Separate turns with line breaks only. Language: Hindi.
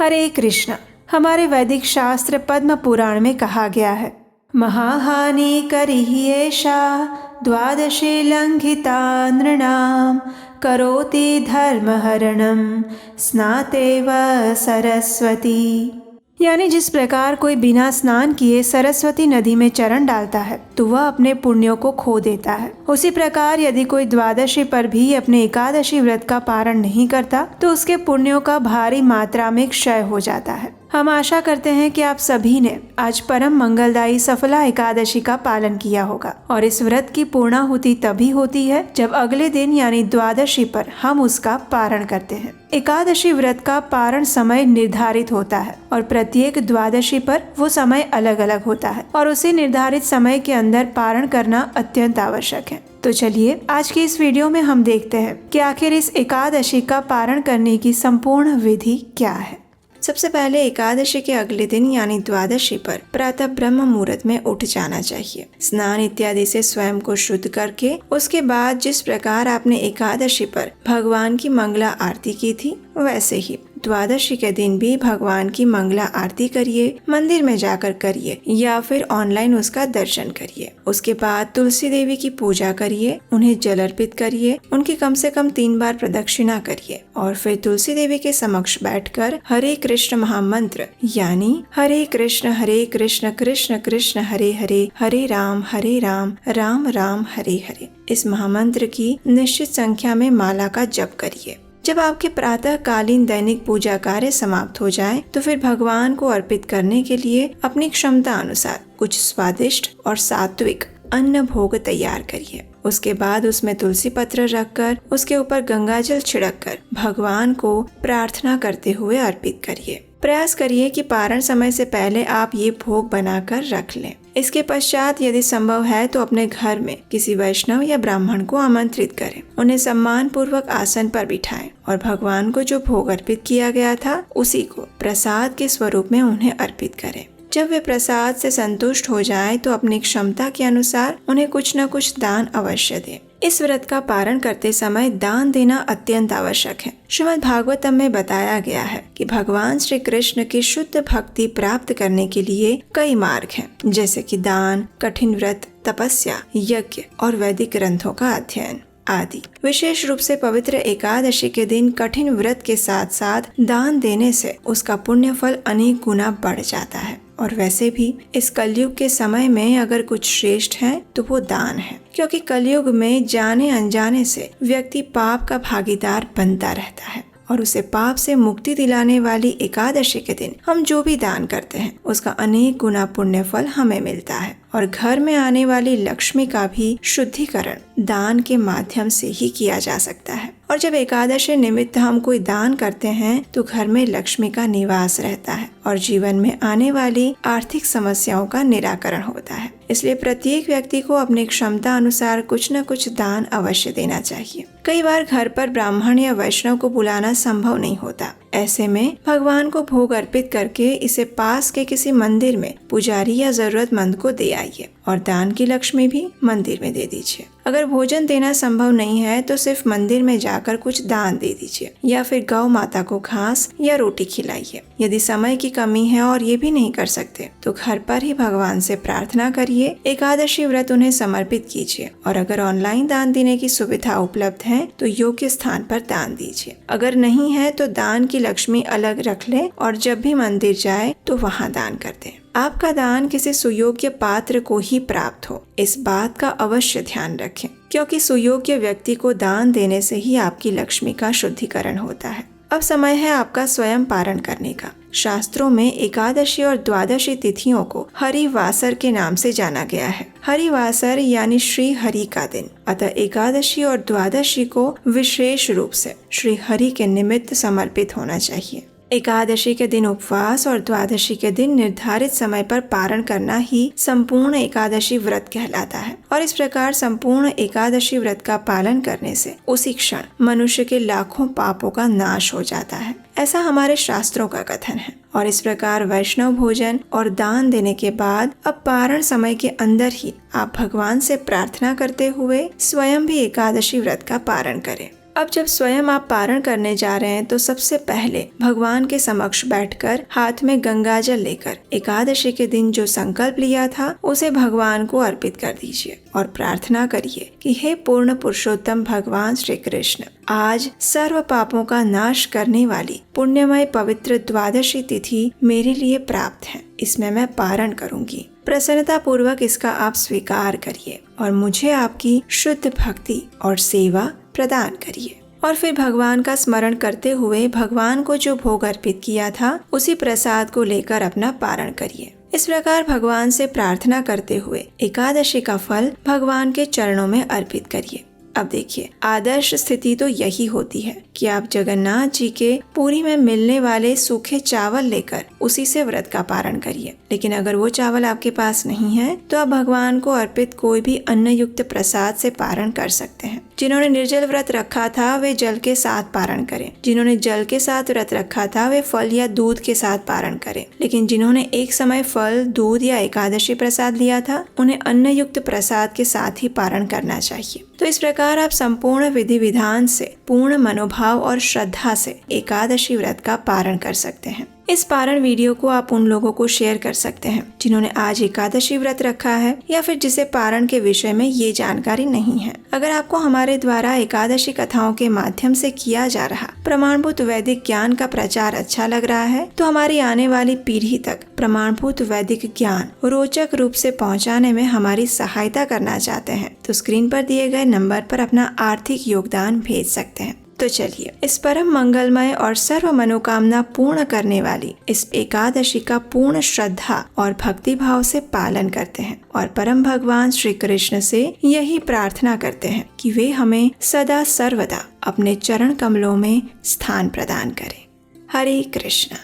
हरे कृष्ण। हमारे वैदिक शास्त्र पद्म पुराण में कहा गया है, महाहानि करिहि एषा द्वादशे लंघिता नृणाम करोति धर्महरणम स्नातेव सरस्वती। यानी जिस प्रकार कोई बिना स्नान किए सरस्वती नदी में चरण डालता है तो वह अपने पुण्यों को खो देता है, उसी प्रकार यदि कोई द्वादशी पर भी अपने एकादशी व्रत का पारण नहीं करता तो उसके पुण्यों का भारी मात्रा में क्षय हो जाता है। हम आशा करते हैं कि आप सभी ने आज परम मंगलदायी सफला एकादशी का पालन किया होगा। और इस व्रत की पूर्णाहुति तभी होती है जब अगले दिन यानी द्वादशी पर हम उसका पारण करते हैं। एकादशी व्रत का पारण समय निर्धारित होता है और प्रत्येक द्वादशी पर वो समय अलग अलग होता है और उसी निर्धारित समय के अंदर पारण करना अत्यंत आवश्यक है। तो चलिए आज की इस वीडियो में हम देखते हैं कि आखिर इस एकादशी का पारण करने की संपूर्ण विधि क्या है। सबसे पहले एकादशी के अगले दिन यानी द्वादशी पर प्रातः ब्रह्म मुहूर्त में उठ जाना चाहिए। स्नान इत्यादि से स्वयं को शुद्ध करके उसके बाद जिस प्रकार आपने एकादशी पर भगवान की मंगला आरती की थी वैसे ही द्वादशी के दिन भी भगवान की मंगला आरती करिए, मंदिर में जाकर करिए या फिर ऑनलाइन उसका दर्शन करिए। उसके बाद तुलसी देवी की पूजा करिए, उन्हें जल अर्पित करिए, उनकी कम से कम 3 बार प्रदक्षिणा करिए और फिर तुलसी देवी के समक्ष बैठकर हरे कृष्ण महामंत्र यानी हरे कृष्ण कृष्ण कृष्ण हरे हरे, हरे राम राम राम हरे हरे, इस महामंत्र की निश्चित संख्या में माला का जप करिए। जब आपके प्रातः कालीन दैनिक पूजा कार्य समाप्त हो जाए तो फिर भगवान को अर्पित करने के लिए अपनी क्षमता अनुसार कुछ स्वादिष्ट और सात्विक अन्न भोग तैयार करिए। उसके बाद उसमें तुलसी पत्र रखकर उसके ऊपर गंगाजल छिड़ककर भगवान को प्रार्थना करते हुए अर्पित करिए। प्रयास करिए कि पारण समय से पहले आप ये भोग बनाकर रख लें। इसके पश्चात यदि संभव है तो अपने घर में किसी वैष्णव या ब्राह्मण को आमंत्रित करें, उन्हें सम्मान पूर्वक आसन पर बिठाएं और भगवान को जो भोग अर्पित किया गया था उसी को प्रसाद के स्वरूप में उन्हें अर्पित करें। जब वे प्रसाद से संतुष्ट हो जाएं तो अपनी क्षमता के अनुसार उन्हें कुछ न कुछ दान अवश्य दें। इस व्रत का पारण करते समय दान देना अत्यंत आवश्यक है। श्रीमद् भागवतम में बताया गया है कि भगवान श्री कृष्ण की शुद्ध भक्ति प्राप्त करने के लिए कई मार्ग हैं, जैसे कि दान, कठिन व्रत, तपस्या, यज्ञ और वैदिक ग्रंथों का अध्ययन आदि। विशेष रूप से पवित्र एकादशी के दिन कठिन व्रत के साथ साथ दान देने से उसका पुण्य फल अनेक गुना बढ़ जाता है। और वैसे भी इस कलयुग के समय में अगर कुछ श्रेष्ठ है तो वो दान है, क्योंकि कलयुग में जाने अनजाने से व्यक्ति पाप का भागीदार बनता रहता है और उसे पाप से मुक्ति दिलाने वाली एकादशी के दिन हम जो भी दान करते हैं उसका अनेक गुना पुण्य फल हमें मिलता है और घर में आने वाली लक्ष्मी का भी शुद्धिकरण दान के माध्यम से ही किया जा सकता है। और जब एकादशी निमित्त हम कोई दान करते हैं तो घर में लक्ष्मी का निवास रहता है और जीवन में आने वाली आर्थिक समस्याओं का निराकरण होता है। इसलिए प्रत्येक व्यक्ति को अपनी क्षमता अनुसार कुछ न कुछ दान अवश्य देना चाहिए। कई बार घर पर ब्राह्मण या वैष्णव को बुलाना संभव नहीं होता। ऐसे में भगवान को भोग अर्पित करके इसे पास के किसी मंदिर में पुजारी या जरूरतमंद को दे आइए और दान की लक्ष्मी भी मंदिर में दे दीजिए। अगर भोजन देना संभव नहीं है तो सिर्फ मंदिर में जाकर कुछ दान दे दीजिए या फिर गौ माता को घास या रोटी खिलाइए। यदि समय की कमी है और ये भी नहीं कर सकते तो घर पर ही भगवान से प्रार्थना करिए, एकादशी व्रत उन्हें समर्पित कीजिए और अगर ऑनलाइन दान देने की सुविधा उपलब्ध है तो योग्य स्थान पर दान दीजिए। अगर नहीं है तो दान की लक्ष्मी अलग रख ले और जब भी मंदिर जाए तो वहाँ दान कर दे। आपका दान किसी सुयोग्य पात्र को ही प्राप्त हो, इस बात का अवश्य ध्यान रखें, क्योंकि सुयोग्य व्यक्ति को दान देने से ही आपकी लक्ष्मी का शुद्धिकरण होता है। अब समय है आपका स्वयं पारण करने का। शास्त्रों में एकादशी और द्वादशी तिथियों को हरिवासर के नाम से जाना गया है। हरिवासर यानी श्री हरि का दिन, अतः एकादशी और द्वादशी को विशेष रूप से श्री हरि के निमित्त समर्पित होना चाहिए। एकादशी के दिन उपवास और द्वादशी के दिन निर्धारित समय पर पारण करना ही संपूर्ण एकादशी व्रत कहलाता है और इस प्रकार संपूर्ण एकादशी व्रत का पालन करने से उसी क्षण मनुष्य के लाखों पापों का नाश हो जाता है, ऐसा हमारे शास्त्रों का कथन है। और इस प्रकार वैष्णव भोजन और दान देने के बाद अब पारण समय के अंदर ही आप भगवान से प्रार्थना करते हुए स्वयं भी एकादशी व्रत का पारण करें। अब जब स्वयं आप पारण करने जा रहे हैं तो सबसे पहले भगवान के समक्ष बैठकर हाथ में गंगा जल लेकर एकादशी के दिन जो संकल्प लिया था उसे भगवान को अर्पित कर दीजिए और प्रार्थना करिए कि हे पूर्ण पुरुषोत्तम भगवान श्री कृष्ण, आज सर्व पापों का नाश करने वाली पुण्यमय पवित्र द्वादशी तिथि मेरे लिए प्राप्त है। इसमें मैं पारण करूंगी। प्रसन्नता पूर्वक इसका आप स्वीकार करिए और मुझे आपकी शुद्ध भक्ति और सेवा प्रदान करिए। और फिर भगवान का स्मरण करते हुए भगवान को जो भोग अर्पित किया था उसी प्रसाद को लेकर अपना पारण करिए। इस प्रकार भगवान से प्रार्थना करते हुए एकादशी का फल भगवान के चरणों में अर्पित करिए। अब देखिए, आदर्श स्थिति तो यही होती है कि आप जगन्नाथ जी के पुरी में मिलने वाले सूखे चावल लेकर उसी से व्रत का पारण करिए। लेकिन अगर वो चावल आपके पास नहीं है तो आप भगवान को अर्पित कोई भी अन्न युक्त प्रसाद से पारण कर सकते हैं। जिन्होंने निर्जल व्रत रखा था वे जल के साथ पारण करें। जिन्होंने जल के साथ व्रत रखा था वे फल या दूध के साथ पारण करें। लेकिन जिन्होंने एक समय फल, दूध या एकादशी प्रसाद लिया था उन्हें अन्न युक्त प्रसाद के साथ ही पारण करना चाहिए। तो इस प्रकार आप संपूर्ण विधि विधान से, पूर्ण मनोभाव और श्रद्धा से एकादशी व्रत का पारण कर सकते हैं। इस पारण वीडियो को आप उन लोगों को शेयर कर सकते हैं जिन्होंने आज एकादशी व्रत रखा है या फिर जिसे पारण के विषय में ये जानकारी नहीं है। अगर आपको हमारे द्वारा एकादशी कथाओं के माध्यम से किया जा रहा प्रमाणभूत वैदिक ज्ञान का प्रचार अच्छा लग रहा है तो हमारी आने वाली पीढ़ी तक प्रमाणभूत वैदिक ज्ञान रोचक रूप से पहुंचाने में हमारी सहायता करना चाहते हैं तो स्क्रीन पर दिए गए नंबर पर अपना आर्थिक योगदान भेज सकते हैं। तो चलिए इस परम मंगलमय और सर्व मनोकामना पूर्ण करने वाली इस एकादशी का पूर्ण श्रद्धा और भक्ति भाव से पालन करते हैं और परम भगवान श्री कृष्ण से यही प्रार्थना करते हैं कि वे हमें सदा सर्वदा अपने चरण कमलों में स्थान प्रदान करें। हरे कृष्ण।